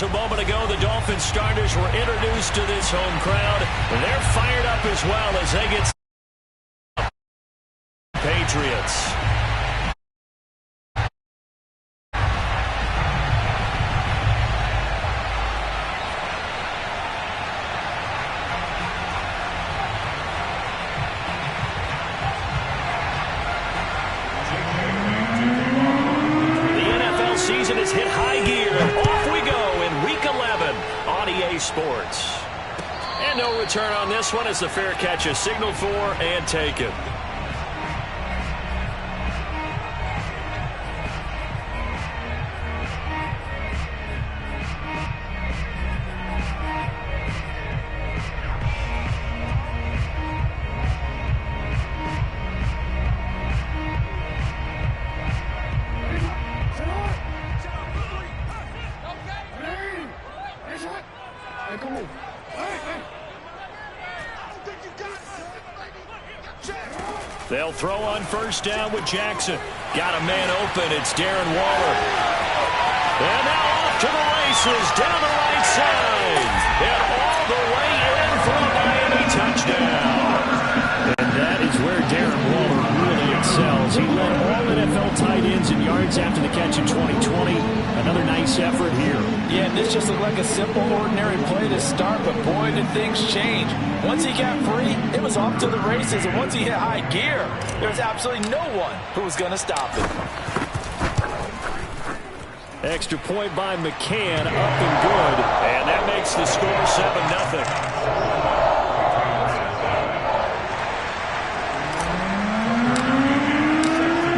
a moment ago, the Dolphins starters were introduced to this home crowd. They're fired up as well as they get Patriots. Season has hit high gear. Off we go in Week 11 on EA Sports. And no return on this one as the fair catch is signaled for and taken. They'll throw on first down with Jackson. Got a man open. It's Darren Waller. And now off to the races down the right side. And all the way in for a Miami touchdown. And that is where Darren Waller really excels. He led all NFL tight ends in yards after the catch in 2020. Another nice effort here. Yeah, this just looked like a simple, ordinary play to start, but boy, did things change. Once he got free, it was off to the races, and once he hit high gear, there was absolutely no one who was going to stop him. Extra point by McCann, up and good, and that makes the score 7-0.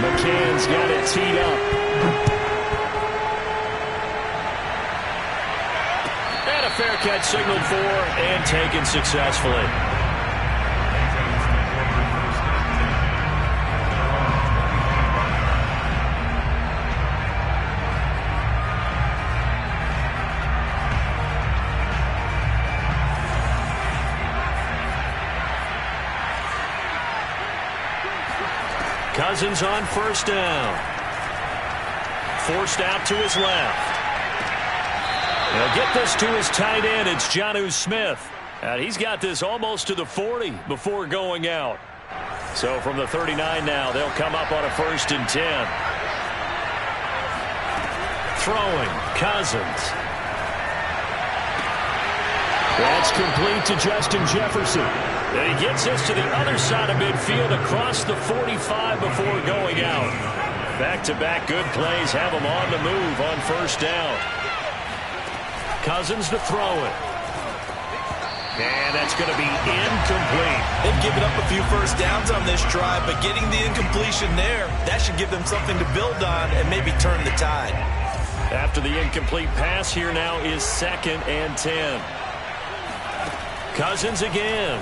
McCann's got it teed up. And a fair catch signaled for and taken successfully. Cousins on first down. Forced out to his left. He'll get this to his tight end. It's Jonnu Smith. And he's got this almost to the 40 before going out. So from the 39 now, they'll come up on a 1st and 10. Throwing, Cousins. That's complete to Justin Jefferson. And he gets this to the other side of midfield across the 45 before going out. Back-to-back good plays have him on the move on first down. Cousins to throw it. And that's going to be incomplete. They've given up a few first downs on this drive, but getting the incompletion there, that should give them something to build on and maybe turn the tide. After the incomplete pass, here now is 2nd and 10. Cousins again.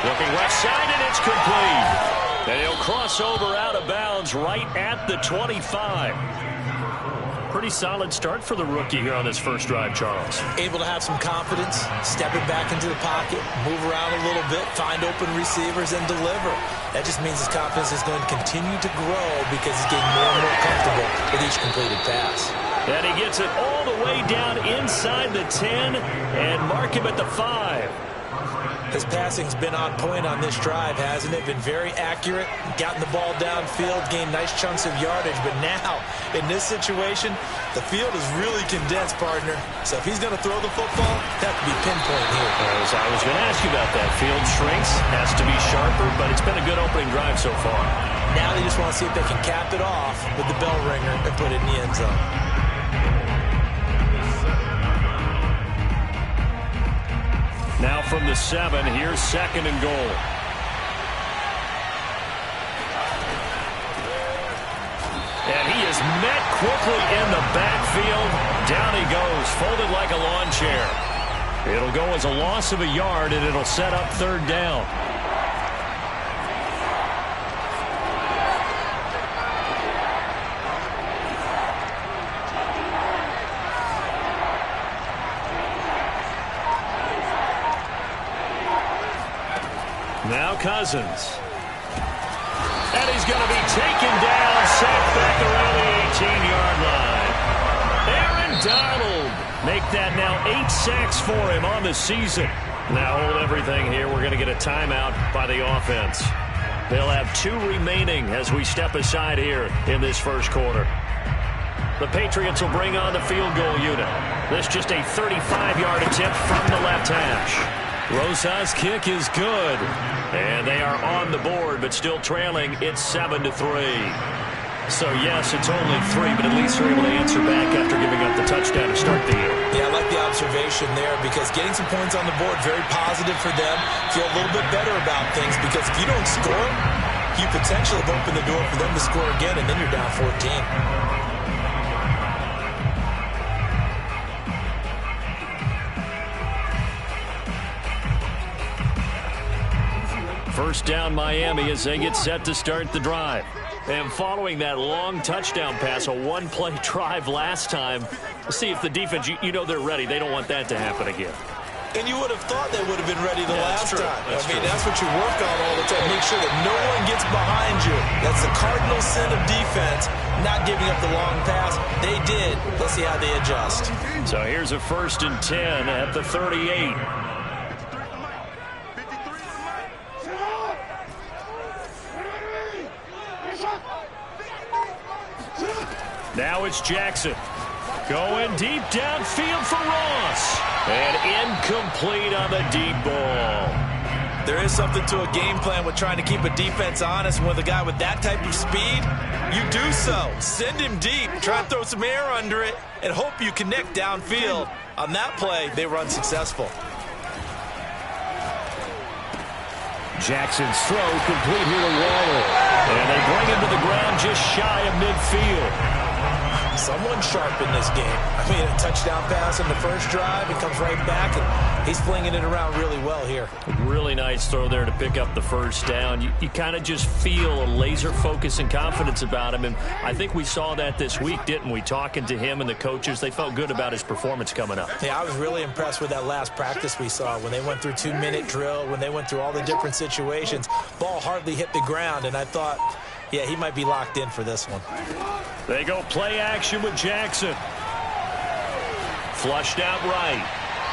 Looking left side, and it's complete. And he'll cross over out of bounds right at the 25. Pretty solid start for the rookie here on this first drive, Charles. Able to have some confidence, stepping back into the pocket, move around a little bit, find open receivers, and deliver. That just means his confidence is going to continue to grow because he's getting more and more comfortable with each completed pass. And he gets it all the way down inside the 10 and mark him at the 5. His passing's been on point on this drive, hasn't it? Been very accurate, gotten the ball downfield, gained nice chunks of yardage. But now, in this situation, the field is really condensed, partner. So if he's going to throw the football, that could be pinpoint here. I was going to ask you about that. Field shrinks, has to be sharper, but it's been a good opening drive so far. Now they just want to see if they can cap it off with the bell ringer and put it in the end zone. Now from the 7, here's 2nd and goal. And he is met quickly in the backfield. Down he goes, folded like a lawn chair. It'll go as a loss of a yard, and it'll set up 3rd down. Now Cousins. is going to be taken down, sacked back around the 18-yard line. Aaron Donald make that now 8 sacks for him on the season. Now hold everything here. We're going to get a timeout by the offense. They'll have 2 remaining as we step aside here in this first quarter. The Patriots will bring on the field goal unit. This just a 35-yard attempt from the left hash. Rosa's kick is good. And they are on the board, but still trailing. It's 7-3. So, yes, it's only 3, but at least they're able to answer back after giving up the touchdown to start the year. Yeah, I like the observation there because getting some points on the board, very positive for them. Feel a little bit better about things because if you don't score, you potentially have opened the door for them to score again, and then you're down 14. First down Miami as they get set to start the drive. And following that long touchdown pass, a one-play drive last time, see if the defense, you know they're ready. They don't want that to happen again. And you would have thought they would have been ready the last time. That's true. That's what you work on all the time. Make sure that no one gets behind you. That's the cardinal sin of defense, not giving up the long pass. They did. Let's see how they adjust. So here's a 1st and 10 at the 38. Now it's Jackson. Going deep downfield for Ross. And incomplete on the deep ball. There is something to a game plan with trying to keep a defense honest. With a guy with that type of speed, you do so. Send him deep. Try and throw some air under it and hope you connect downfield. On that play, they were unsuccessful. Jackson's throw complete here to Waller. And they bring him to the ground just shy of midfield. Someone sharp in this game. I mean, a touchdown pass in the first drive. He comes right back, and he's flinging it around really well here. Really nice throw there to pick up the first down. You kind of just feel a laser focus and confidence about him, and I think we saw that this week, didn't we? Talking to him and the coaches, they felt good about his performance coming up. Yeah, I was really impressed with that last practice we saw when they went through 2-minute drill, when they went through all the different situations. Ball hardly hit the ground, and I thought, yeah, he might be locked in for this one. They go play action with Jackson. Flushed out right.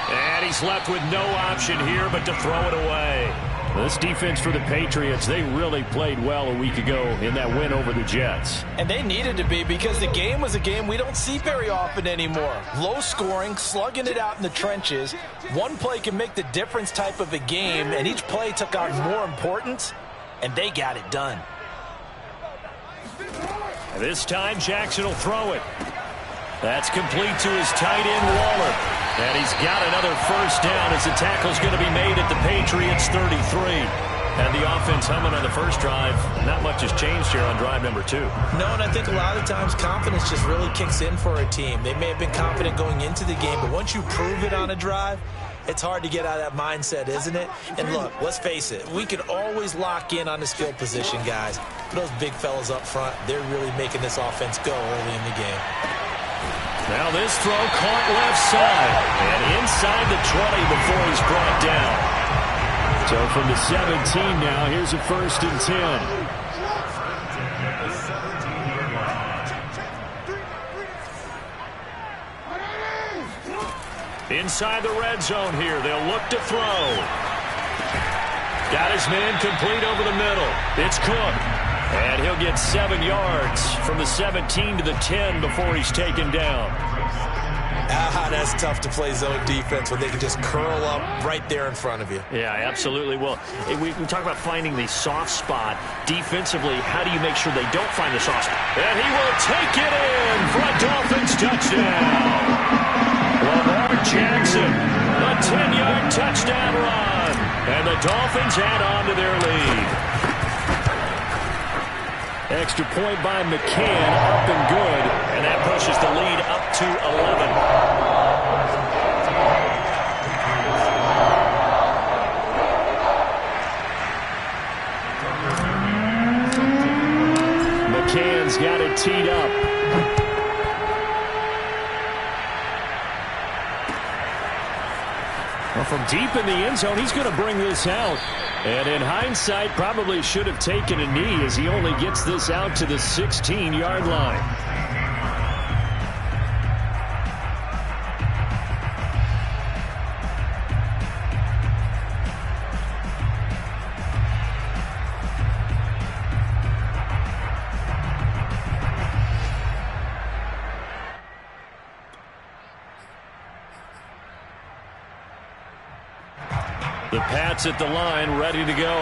And he's left with no option here but to throw it away. This defense for the Patriots, they really played well a week ago in that win over the Jets. And they needed to be because the game was a game we don't see very often anymore. Low scoring, slugging it out in the trenches. One play can make the difference type of a game, and each play took on more importance, and they got it done. This time, Jackson will throw it. That's complete to his tight end, Waller. And he's got another first down as the tackle's going to be made at the Patriots' 33. And the offense humming on the first drive. Not much has changed here on drive number 2. No, and I think a lot of times confidence just really kicks in for a team. They may have been confident going into the game, but once you prove it on a drive, it's hard to get out of that mindset, isn't it? And look, let's face it, we can always lock in on the skill position, guys. But those big fellas up front, they're really making this offense go early in the game. Now this throw caught left side. And inside the 20 before he's brought down. So from the 17 now, here's a 1st and 10. Inside the red zone here. They'll look to throw. Got his man complete over the middle. It's Cook. And he'll get 7 yards from the 17 to the 10 before he's taken down. That's tough to play zone defense when they can just curl up right there in front of you. Yeah, absolutely. Well, we talk about finding the soft spot. Defensively, how do you make sure they don't find the soft spot? And he will take it in for a Dolphins touchdown. Lamar Jackson, a 10-yard touchdown run. And the Dolphins add on to their lead. Extra point by McCann, up and good. And that pushes the lead up to 11. McCann's got it teed up. Well, for From deep in the end zone, he's going to bring this out. And in hindsight, probably should have taken a knee as he only gets this out to the 16-yard line. The Pats at the line, ready to go.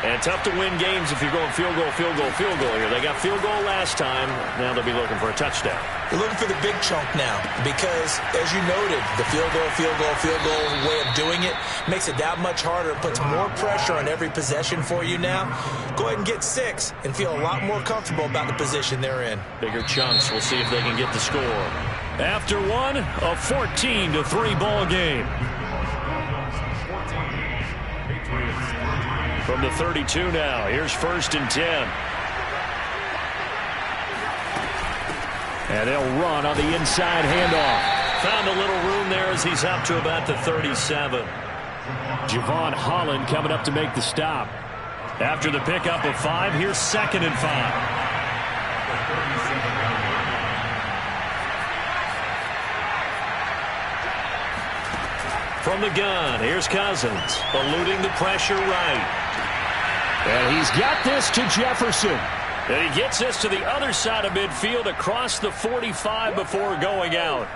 And tough to win games if you're going field goal, field goal, field goal here. They got field goal last time. Now they'll be looking for a touchdown. They're looking for the big chunk now because, as you noted, the field goal, field goal, field goal way of doing it makes it that much harder. It puts more pressure on every possession for you now. Go ahead and get 6 and feel a lot more comfortable about the position they're in. Bigger chunks. We'll see if they can get the score. After one, a 14-3 ball game. From the 32 now, here's 1st and 10. And they'll run on the inside handoff. Found a little room there as he's up to about the 37. Javon Holland coming up to make the stop. After the pickup of 5, here's 2nd and 5. From the gun, here's Cousins, eluding the pressure right. And he's got this to Jefferson. And he gets this to the other side of midfield across the 45 before going out.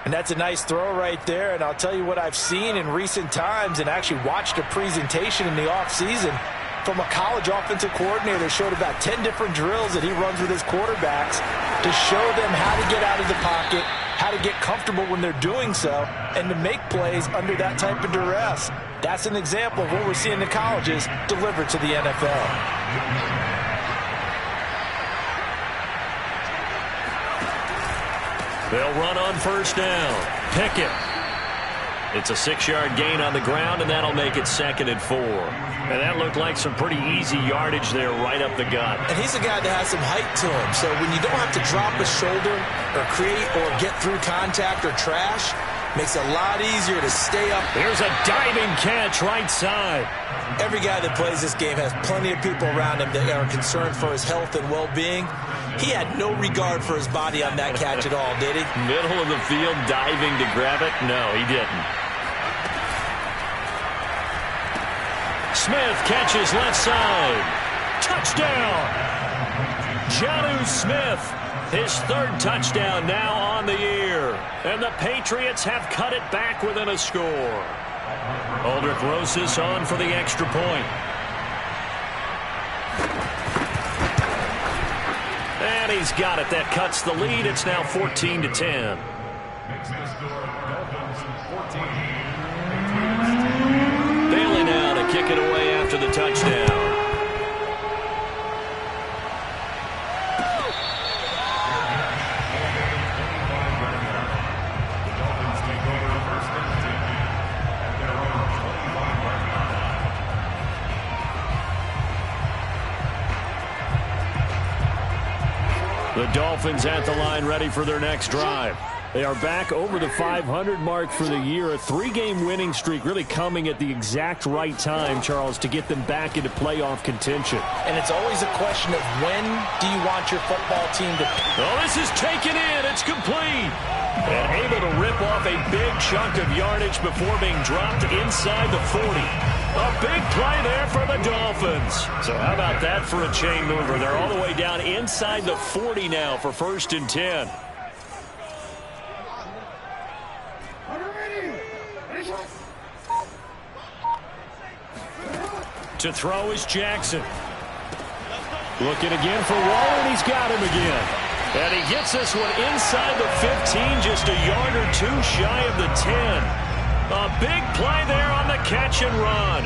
And that's a nice throw right there. And I'll tell you what I've seen in recent times and actually watched a presentation in the offseason from a college offensive coordinator. Showed about 10 different drills that he runs with his quarterbacks to show them how to get out of the pocket, how to get comfortable when they're doing so, and to make plays under that type of duress. That's an example of what we're seeing in colleges delivered to the NFL. They'll run on 1st down. Pickett. It's a 6-yard gain on the ground, and that'll make it 2nd and 4. And that looked like some pretty easy yardage there right up the gut. And he's a guy that has some height to him. So when you don't have to drop a shoulder or create or get through contact or trash, makes it a lot easier to stay up. Here's a diving catch right side. Every guy that plays this game has plenty of people around him that are concerned for his health and well-being. He had no regard for his body on that catch at all, did he? Middle of the field, diving to grab it? No, he didn't. Smith catches left side. Touchdown! Jonnu Smith, his 3rd touchdown now on the year. And the Patriots have cut it back within a score. Aldrich Rosas on for the extra point. And he's got it. That cuts the lead. It's now 14-10. Bailey now to kick it away after the touchdown. The Dolphins at the line ready for their next drive. They are back over the 500 mark for the year. A 3-game winning streak really coming at the exact right time, Charles, to get them back into playoff contention. And it's always a question of when do you want your football team to... Oh, this is taken in. It's complete. And able to rip off a big chunk of yardage before being dropped inside the 40. A big play there for the Dolphins. So how about that for a chain mover? They're all the way down inside the 40 now for 1st and 10. To throw is Jackson. Looking again for Waller, and he's got him again. And he gets this one inside the 15, just a yard or 2 shy of the 10. A big play there on the catch and run.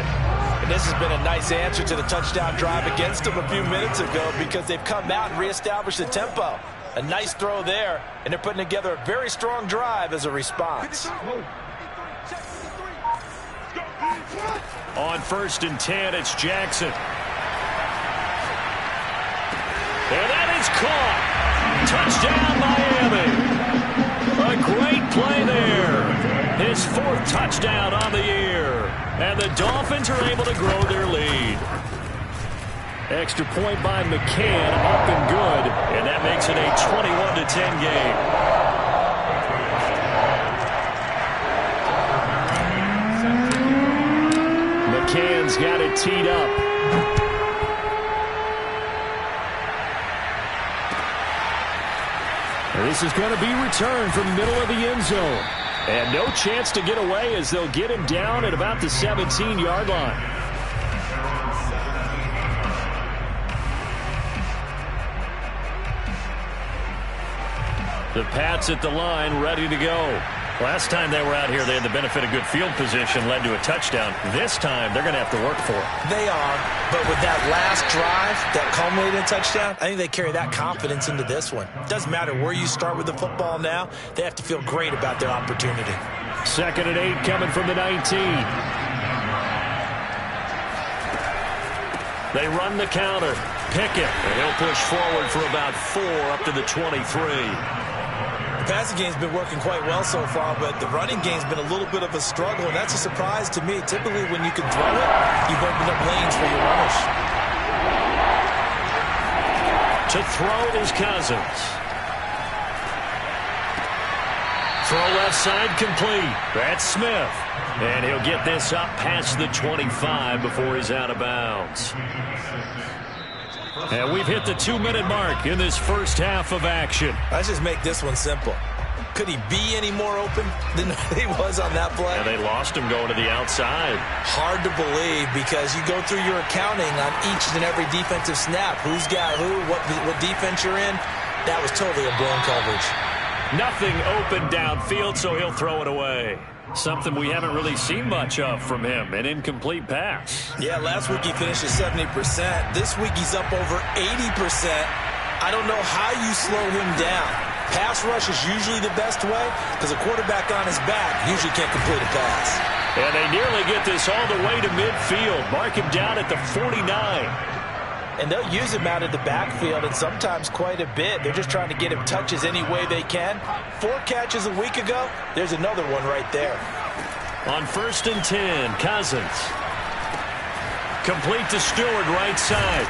And this has been a nice answer to the touchdown drive against them a few minutes ago because they've come out and reestablished the tempo. A nice throw there, and they're putting together a very strong drive as a response. On 1st and 10, it's Jackson. And that is caught. Touchdown, Miami. A great play there. his 4th touchdown on the year. And the Dolphins are able to grow their lead. Extra point by McCann, up and good. And that makes it a 21-10 game. McCann's got it teed up. This is going to be returned from the middle of the end zone. And no chance to get away as they'll get him down at about the 17-yard line. The Pats at the line, ready to go. Last time they were out here, they had the benefit of good field position, led to a touchdown. This time, they're going to have to work for it. They are, but with that last drive that culminated in a touchdown, I think they carry that confidence into this one. Doesn't matter where you start with the football now, they have to feel great about their opportunity. 2nd and 8 coming from the 19. They run the counter. Pickett, and he'll push forward for about 4 up to the 23. The passing game's been working quite well so far, but the running game's been a little bit of a struggle, and that's a surprise to me. Typically, when you can throw it, you've opened up lanes for your runners. To throw is Cousins. Throw left side complete. That's Smith. And he'll get this up past the 25 before he's out of bounds. And we've hit the 2-minute mark in this first half of action. Let's just make this one simple. Could he be any more open than he was on that play? And they lost him going to the outside. Hard to believe because you go through your accounting on each and every defensive snap. Who's got who, what defense you're in. That was totally a blown coverage. Nothing open downfield, so he'll throw it away. Something we haven't really seen much of from him, an incomplete pass. Yeah, last week he finished at 70%. This week he's up over 80%. I don't know how you slow him down. Pass rush is usually the best way because a quarterback on his back usually can't complete a pass. And they nearly get this all the way to midfield. Mark him down at the 49. And they'll use him out of the backfield, and sometimes quite a bit. They're just trying to get him touches any way they can. 4 catches a week ago, there's another one right there. On 1st and 10, Cousins. Complete to Stewart, right side.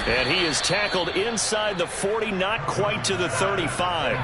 And he is tackled inside the 40, not quite to the 35.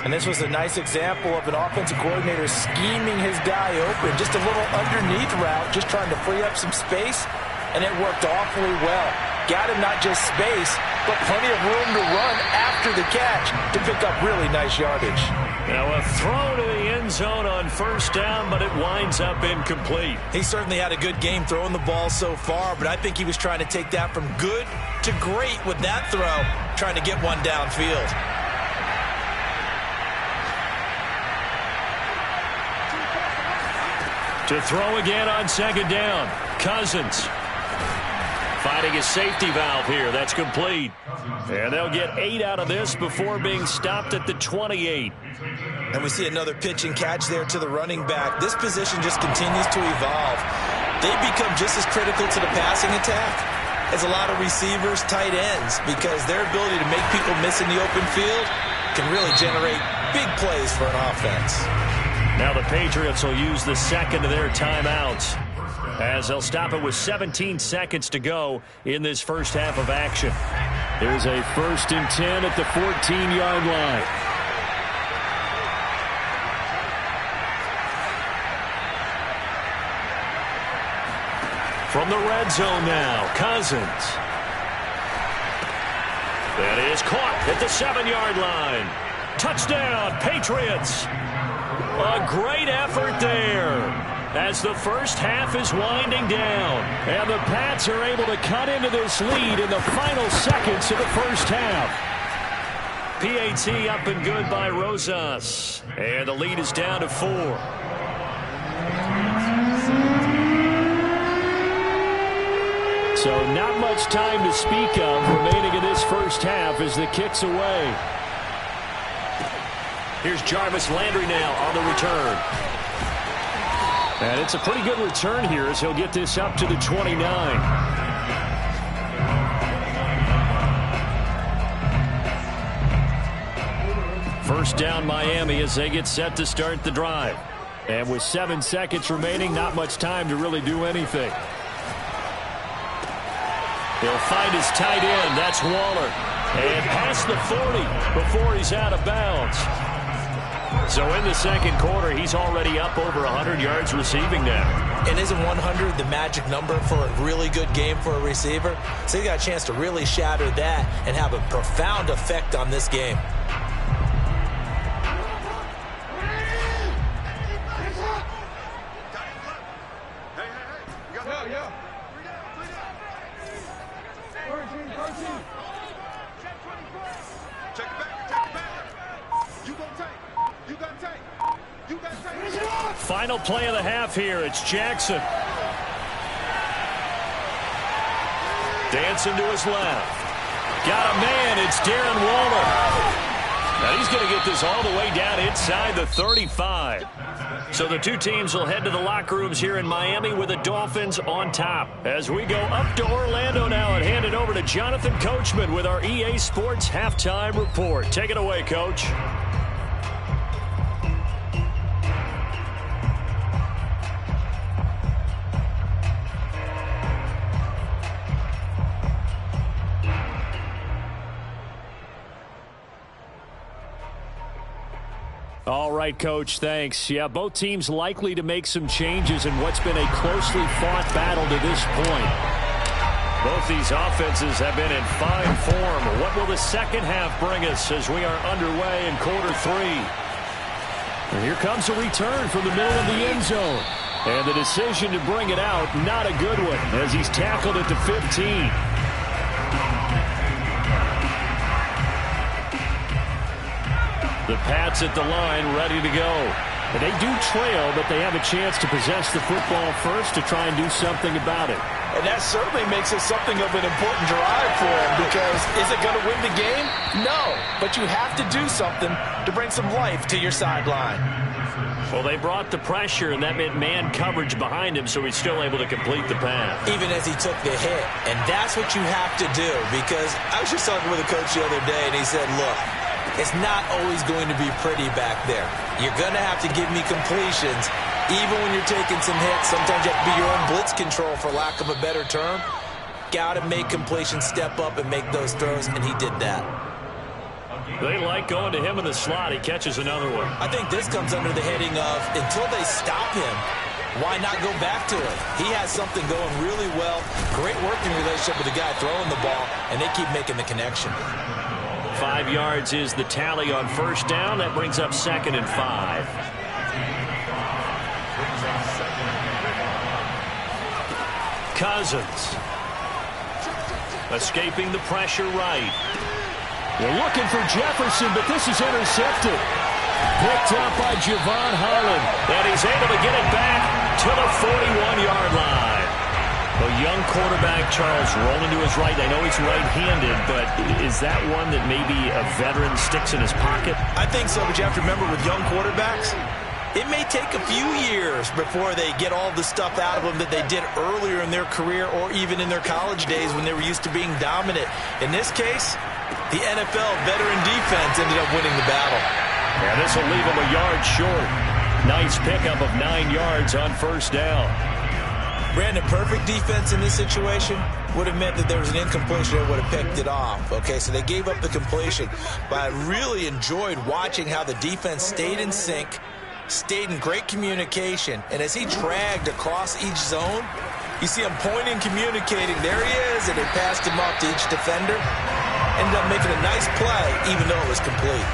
And this was a nice example of an offensive coordinator scheming his guy open. Just a little underneath route, just trying to free up some space. And it worked awfully well. Got him not just space, but plenty of room to run after the catch to pick up really nice yardage. Now a throw to the end zone on 1st down, but it winds up incomplete. He certainly had a good game throwing the ball so far, but I think he was trying to take that from good to great with that throw, trying to get one downfield. To throw again on 2nd down, Cousins. Finding his safety valve here. That's complete. And they'll get 8 out of this before being stopped at the 28. And we see another pitch and catch there to the running back. This position just continues to evolve. They become just as critical to the passing attack as a lot of receivers, tight ends, because their ability to make people miss in the open field can really generate big plays for an offense. Now the Patriots will use the 2nd of their timeouts, as they'll stop it with 17 seconds to go in this first half of action. There's a 1st and 10 at the 14-yard line. From the red zone now, Cousins. That is caught at the 7-yard line. Touchdown, Patriots. A great effort there, as the first half is winding down. And the Pats are able to cut into this lead in the final seconds of the first half. PAT up and good by Rosas. And the lead is down to 4. So not much time to speak of remaining in this first half as the kick's away. Here's Jarvis Landry now on the return. And it's a pretty good return here as he'll get this up to the 29. First down Miami as they get set to start the drive. And with 7 seconds remaining, not much time to really do anything. He'll find his tight end. That's Waller. And past the 40 before he's out of bounds. So in the second quarter, he's already up over 100 yards receiving now. And isn't 100 the magic number for a really good game for a receiver? So he got a chance to really shatter that and have a profound effect on this game. Final play of the half here. It's Jackson. Dancing to his left. Got a man. It's Darren Waller. Now he's going to get this all the way down inside the 35. So the two teams will head to the locker rooms here in Miami with the Dolphins on top. As we go up to Orlando now and hand it over to Jonathan Coachman with our EA Sports Halftime Report. Take it away, Coach. All right, Coach, thanks. Yeah, both teams likely to make some changes in what's been a closely fought battle to this point. Both these offenses have been in fine form. What will the second half bring us as we are underway in quarter three? And here comes a return from the middle of the end zone. And the decision to bring it out, not a good one, as he's tackled it to 15. The Pats at the line, ready to go. And they do trail, but they have a chance to possess the football first to try and do something about it. And that certainly makes it something of an important drive for him, because is it going to win the game? No, but you have to do something to bring some life to your sideline. Well, they brought the pressure, and that meant man coverage behind him, so he's still able to complete the pass. Even as he took the hit. And that's what you have to do, because I was just talking with a coach the other day, and he said, look, it's not always going to be pretty back there. You're going to have to give me completions. Even when you're taking some hits, sometimes you have to be your own blitz control, for lack of a better term. Got to make completions, step up and make those throws, and he did that. They like going to him in the slot. He catches another one. I think this comes under the heading of, until they stop him, why not go back to it? He has something going really well. Great working relationship with the guy throwing the ball, and they keep making the connection. 5 yards is the tally on first down. That brings up 2nd and 5. Cousins. Escaping the pressure right. They're looking for Jefferson, but this is intercepted. Picked up by Javon Holland. And he's able to get it back to the 41-yard line. A young quarterback, Charles, rolling to his right. I know he's right-handed, but is that one that maybe a veteran sticks in his pocket? I think so, but you have to remember with young quarterbacks, it may take a few years before they get all the stuff out of them that they did earlier in their career or even in their college days when they were used to being dominant. In this case, the NFL veteran defense ended up winning the battle. Yeah, this will leave him a yard short. Nice pickup of 9 yards on first down. Brandon, perfect defense in this situation would have meant that there was an incompletion that would have picked it off. Okay, so they gave up the completion. But I really enjoyed watching how the defense stayed in sync, stayed in great communication. And as he dragged across each zone, you see him pointing, communicating. There he is, and they passed him up to each defender. Ended up making a nice play, even though it was complete.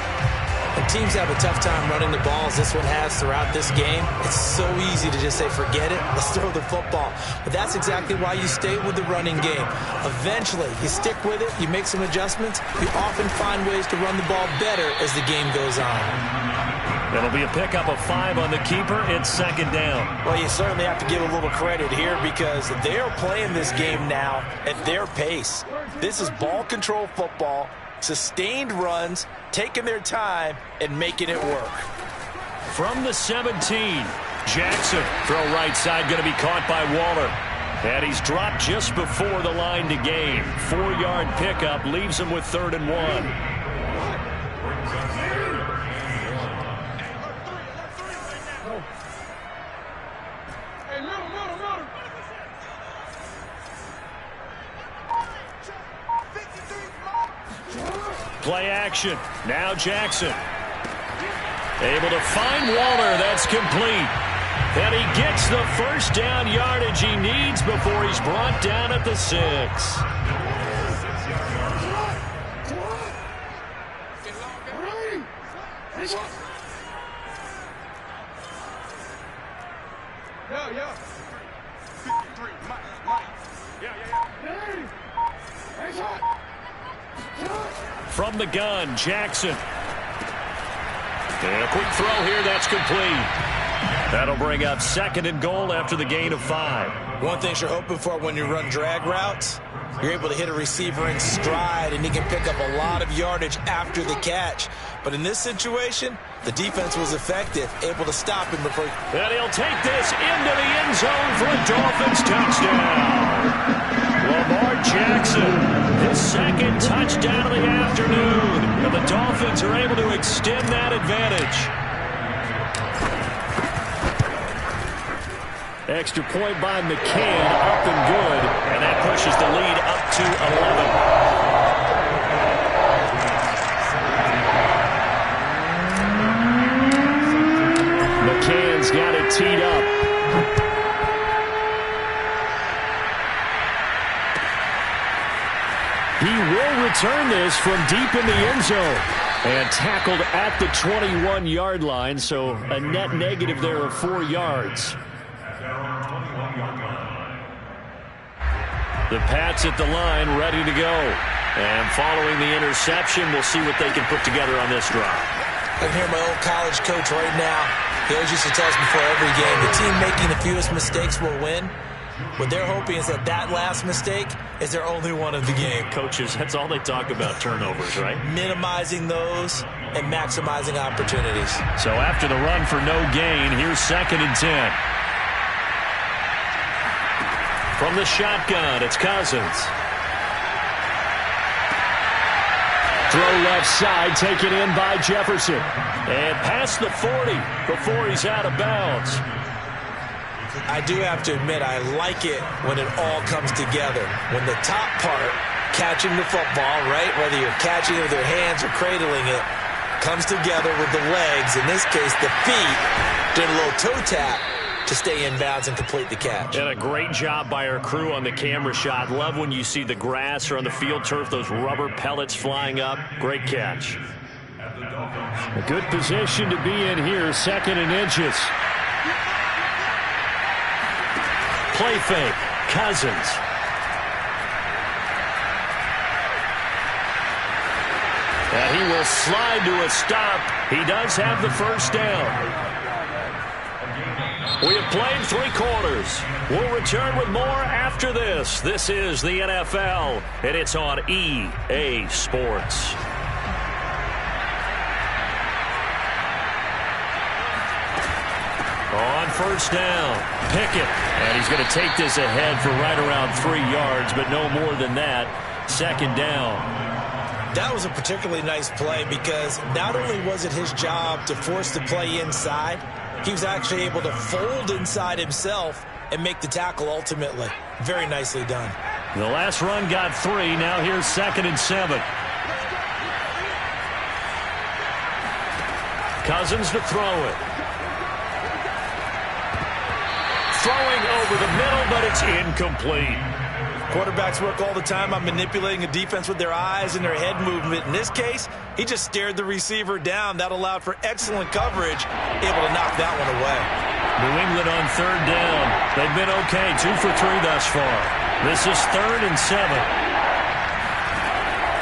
And teams have a tough time running the ball, as this one has throughout this game. It's so easy to just say, forget it, let's throw the football. But that's exactly why you stay with the running game. Eventually, you stick with it, you make some adjustments, you often find ways to run the ball better as the game goes on. That'll be a pickup of 5 on the keeper. It's 2nd down. Well, you certainly have to give a little credit here, because they're playing this game now at their pace. This is ball control football. Sustained runs, taking their time, and making it work. From the 17, Jackson. Throw right side, going to be caught by Waller. And he's dropped just before the line to gain. 4-yard pickup leaves him with 3rd and 1. Play action. Now Jackson. Able to find Waller. That's complete. And he gets the first down yardage he needs before he's brought down at the 6. From the gun, Jackson. And a quick throw here, that's complete. That'll bring up 2nd and goal after the gain of 5. One thing you're hoping for when you run drag routes, you're able to hit a receiver in stride, and he can pick up a lot of yardage after the catch. But in this situation, the defense was effective, able to stop him before. And he'll take this into the end zone for a Dolphins touchdown. Lamar Jackson, his 2nd touchdown of the afternoon. And the Dolphins are able to extend that advantage. Extra point by McCann, up and good. And that pushes the lead up to 11. McCann's got it teed up. He will return this from deep in the end zone. And tackled at the 21-yard line, so a net negative there of 4 yards. The Pats at the line, ready to go. And following the interception, we'll see what they can put together on this drive. I can hear my old college coach right now. He always used to tell us before every game, the team making the fewest mistakes will win. What they're hoping is that last mistake is their only one of the game. Coaches, that's all they talk about, turnovers, right? Minimizing those and maximizing opportunities. So after the run for no gain, here's 2nd and 10. From the shotgun, it's Cousins. Throw left side, taken in by Jefferson. And past the 40 before he's out of bounds. I do have to admit, I like it when it all comes together. When the top part, catching the football, right, whether you're catching it with your hands or cradling it, comes together with the legs. In this case, the feet, doing a little toe tap to stay in bounds and complete the catch. And a great job by our crew on the camera shot. Love when you see the grass or on the field turf, those rubber pellets flying up. Great catch. A good position to be in here, 2nd and inches. Play fake, Cousins. And he will slide to a stop. He does have the first down. We have played 3 quarters. We'll return with more after this. This is the NFL, and it's on EA Sports. On first down, Pickett. And he's going to take this ahead for right around 3 yards, but no more than that. 2nd down. That was a particularly nice play because not only was it his job to force the play inside, he was actually able to fold inside himself and make the tackle ultimately. Very nicely done. The last run got 3. Now here's 2nd and 7. Cousins to throw it. Throwing over the middle, but it's incomplete. Quarterbacks work all the time on manipulating a defense with their eyes and their head movement. In this case, he just stared the receiver down. That allowed for excellent coverage, able to knock that one away. New England on 3rd down. They've been okay, 2 for 3 thus far. This is 3rd and 7.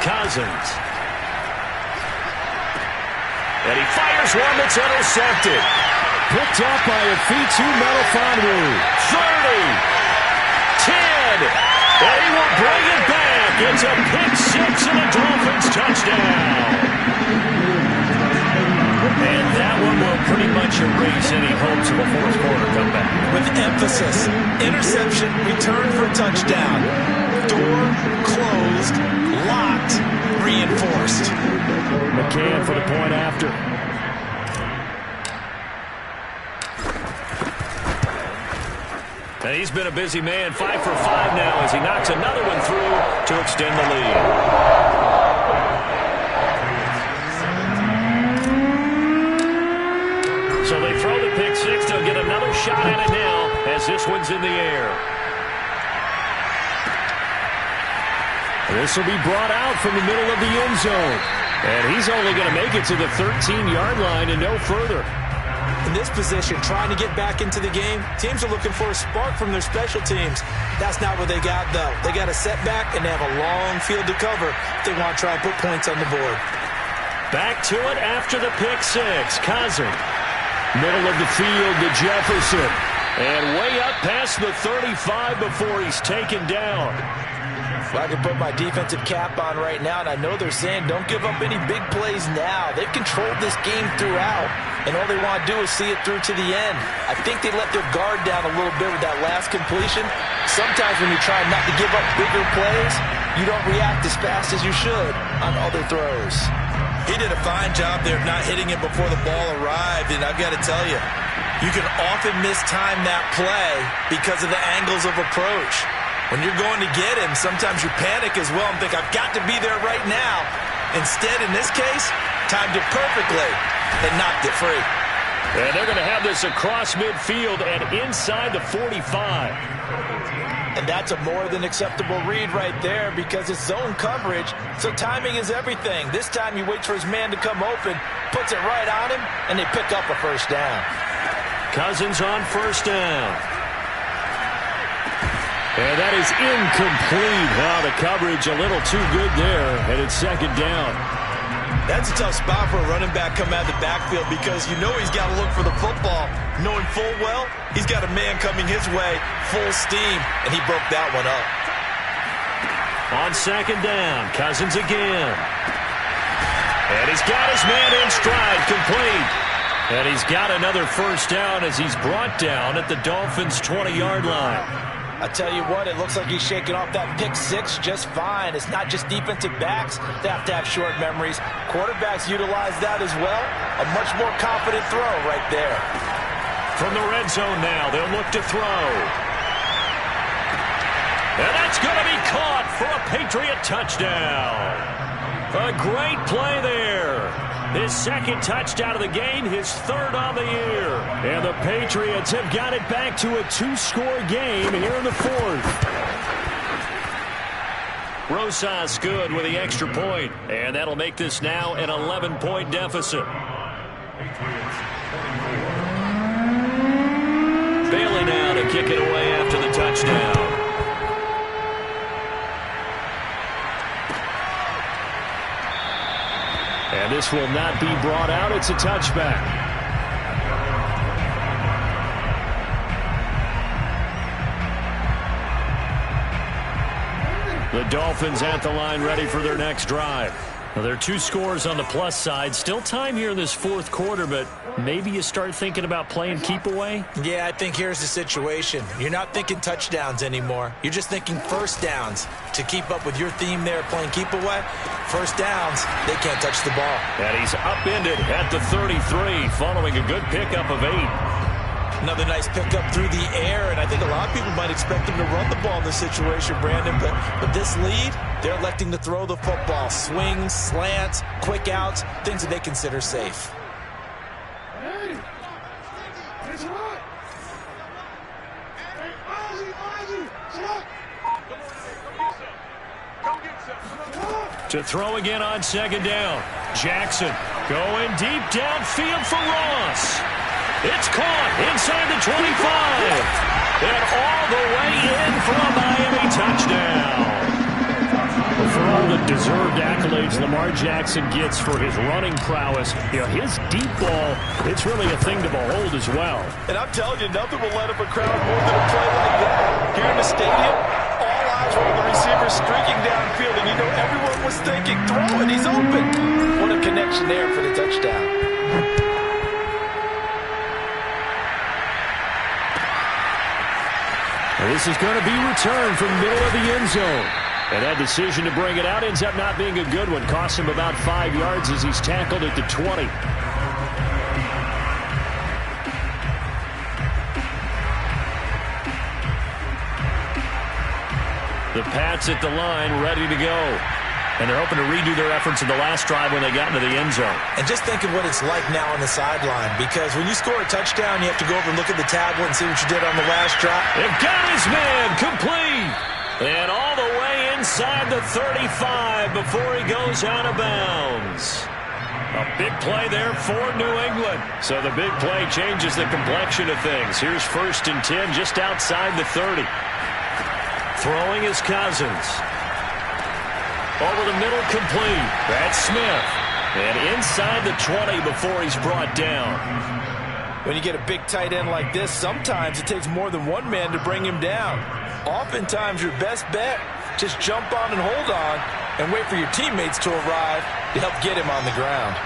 Cousins. And he fires one that's intercepted. Picked up by a Fitu Melifonwu. 30. 10. And he will bring it back. It's a pick-6 and a Dolphins touchdown. And that one will pretty much erase any hopes of a fourth-quarter comeback. With emphasis, interception, return for touchdown. Door closed, locked, reinforced. McCann for the point after. And he's been a busy man, 5 for 5 now as he knocks another one through to extend the lead. shot at it now as this one's in the air. This will be brought out from the middle of the end zone. And he's only going to make it to the 13-yard line and no further. In this position, trying to get back into the game, teams are looking for a spark from their special teams. That's not what they got, though. They got a setback, and they have a long field to cover if they want to try and put points on the board. Back to it after the pick six. Cousin. Middle of the field to Jefferson. And way up past the 35 before he's taken down. I can put my defensive cap on right now, and I know they're saying don't give up any big plays now. They've controlled this game throughout, and all they want to do is see it through to the end. I think they let their guard down a little bit with that last completion. Sometimes when you're trying not to give up bigger plays, you don't react as fast as you should on other throws. He did a fine job there of not hitting him before the ball arrived, and I've got to tell you, you can often mistime that play because of the angles of approach. When you're going to get him, sometimes you panic as well and think, I've got to be there right now. Instead, in this case, timed it perfectly and knocked it free. And they're going to have this across midfield and inside the 45. And that's a more than acceptable read right there because it's zone coverage, so timing is everything. This time he waits for his man to come open, puts it right on him, and they pick up a first down. Cousins on first down. And that is incomplete. The coverage a little too good there, and it's second down. That's a tough spot for a running back coming out of the backfield because you know he's got to look for the football, knowing full well he's got a man coming his way, full steam, and he broke that one up. On second down, Cousins again. And he's got his man in stride, complete. And he's got another first down as he's brought down at the Dolphins' 20-yard line. I tell you what, it looks like he's shaking off that pick six just fine. It's not just defensive backs that have to have short memories. Quarterbacks utilize that as well. A much more confident throw right there. From the red zone now, they'll look to throw. And that's going to be caught for a Patriot touchdown. A great play there. His second touchdown of the game, his third on the year. And the Patriots have got it back to a two-score game here in the fourth. Rosas good with the extra point, and that'll make this now an 11-point deficit. Bailey now to kick it away after the touchdown. And this will not be brought out. It's a touchback. The Dolphins at the line ready for their next drive. Well, there are two scores on the plus side. Still time here in this fourth quarter, but maybe you start thinking about playing keep away? Yeah, I think here's the situation. You're not thinking touchdowns anymore. You're just thinking first downs. To keep up with your theme there, playing keep away, first downs, they can't touch the ball. And he's upended at the 33 following a good pickup of 8. Another nice pickup through the air, and I think a lot of people might expect him to run the ball in this situation, Brandon, but with this lead, they're electing to throw the football. Swings, slants, quick outs, things that they consider safe. To throw again on second down. Jackson going deep downfield for Ross. It's caught inside the 25. And all the way in for a Miami touchdown. For all the deserved accolades Lamar Jackson gets for his running prowess, his deep ball, it's really a thing to behold as well. And I'm telling you, nothing will let up a crowd more than a play like that. Here in the stadium, all eyes were on the receiver streaking downfield, and you know everyone was thinking, throw it, he's open. What a connection there for the touchdown. This is going to be returned from the middle of the end zone. And that decision to bring it out ends up not being a good one. Costs him about 5 yards as he's tackled at the 20. The Pats at the line, ready to go. And they're hoping to redo their efforts in the last drive when they got into the end zone. And just think of what it's like now on the sideline, because when you score a touchdown, you have to go over and look at the tablet and see what you did on the last drive. They've got his man complete. And all the way inside the 35 before he goes out of bounds. A big play there for New England. So the big play changes the complexion of things. Here's 1st and 10 just outside the 30. Throwing is Cousins. Over the middle, complete. That's Smith. And inside the 20 before he's brought down. When you get a big tight end like this, sometimes it takes more than one man to bring him down. Oftentimes, your best bet, just jump on and hold on and wait for your teammates to arrive to help get him on the ground.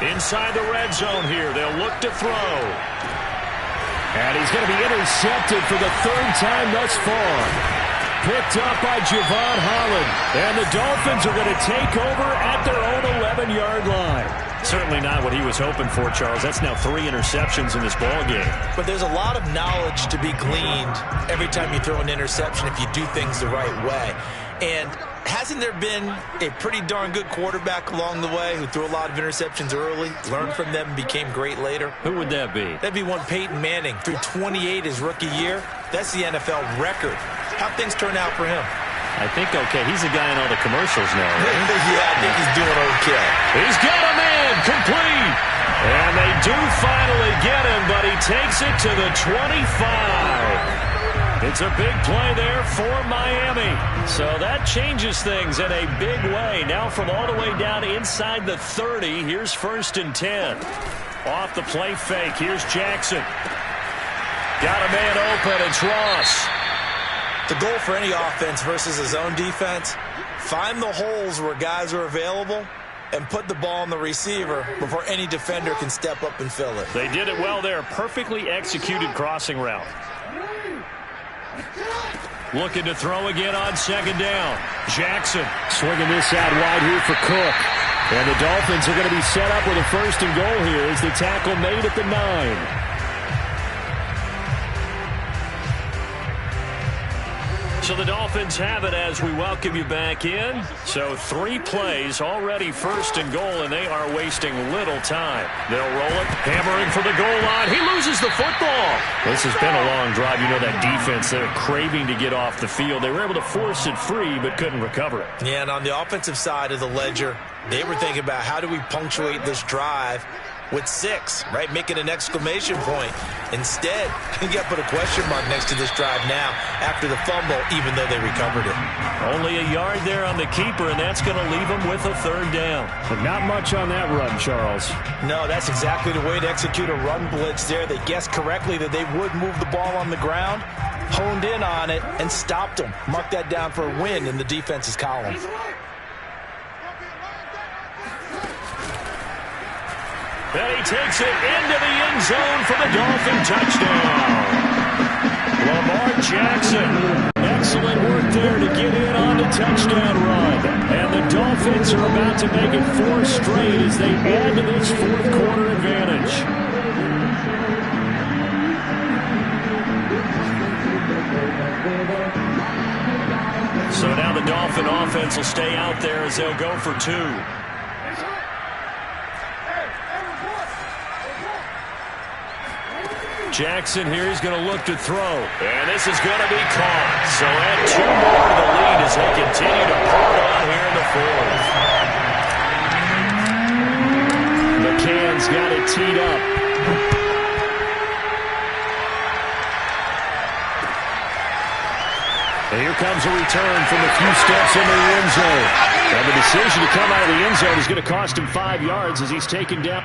Inside the red zone here, they'll look to throw. And he's going to be intercepted for the 3rd time thus far. Picked up by Javon Holland. And the Dolphins are going to take over at their own 11-yard line. Certainly not what he was hoping for, Charles. That's now 3 interceptions in this ballgame. But there's a lot of knowledge to be gleaned every time you throw an interception if you do things the right way. And hasn't there been a pretty darn good quarterback along the way who threw a lot of interceptions early, learned from them, and became great later? Who would that be? That'd be one Peyton Manning. Threw 28 his rookie year. That's the NFL record. How'd things turn out for him? I think okay. He's the guy in all the commercials now. Right? Yeah, I think he's doing okay. He's got a man complete. And they do finally get him, but he takes it to the 25. It's a big play there for Miami. So that changes things in a big way. Now from all the way down inside the 30, here's 1st and 10. Off the play fake, here's Jackson. Got a man open, it's Ross. The goal for any offense versus his own defense, find the holes where guys are available and put the ball on the receiver before any defender can step up and fill it. They did it well there. Perfectly executed crossing route. Looking to throw again on 2nd down. Jackson swinging this out wide here for Cook. And the Dolphins are going to be set up with a 1st and goal here as the tackle made at the 9. So the Dolphins have it as we welcome you back in. So 3 plays already 1st and goal, and they are wasting little time. They'll roll it, hammering for the goal line. He loses the football. This has been a long drive. You know that defense, they're craving to get off the field. They were able to force it free, but couldn't recover it. Yeah, and on the offensive side of the ledger, they were thinking about how do we punctuate this drive with 6, right? Making an exclamation point. Instead, you got to put a question mark next to this drive now after the fumble, even though they recovered it. Only a yard there on the keeper, and that's going to leave them with a 3rd down. But not much on that run, Charles. No, that's exactly the way to execute a run blitz there. They guessed correctly that they would move the ball on the ground, honed in on it, and stopped them. Mark that down for a win in the defense's column. And he takes it into the end zone for the Dolphin touchdown. Lamar Jackson. Excellent work there to get in on the touchdown run. And the Dolphins are about to make it 4 straight as they add to this 4th quarter advantage. So now the Dolphin offense will stay out there as they'll go for 2. Jackson here, he's going to look to throw. And this is going to be caught. So add 2 more to the lead as they continue to pour on here in the 4th. McCann's got it teed up. And here comes a return from a few steps into the end zone. And the decision to come out of the end zone is going to cost him 5 yards as he's taken down.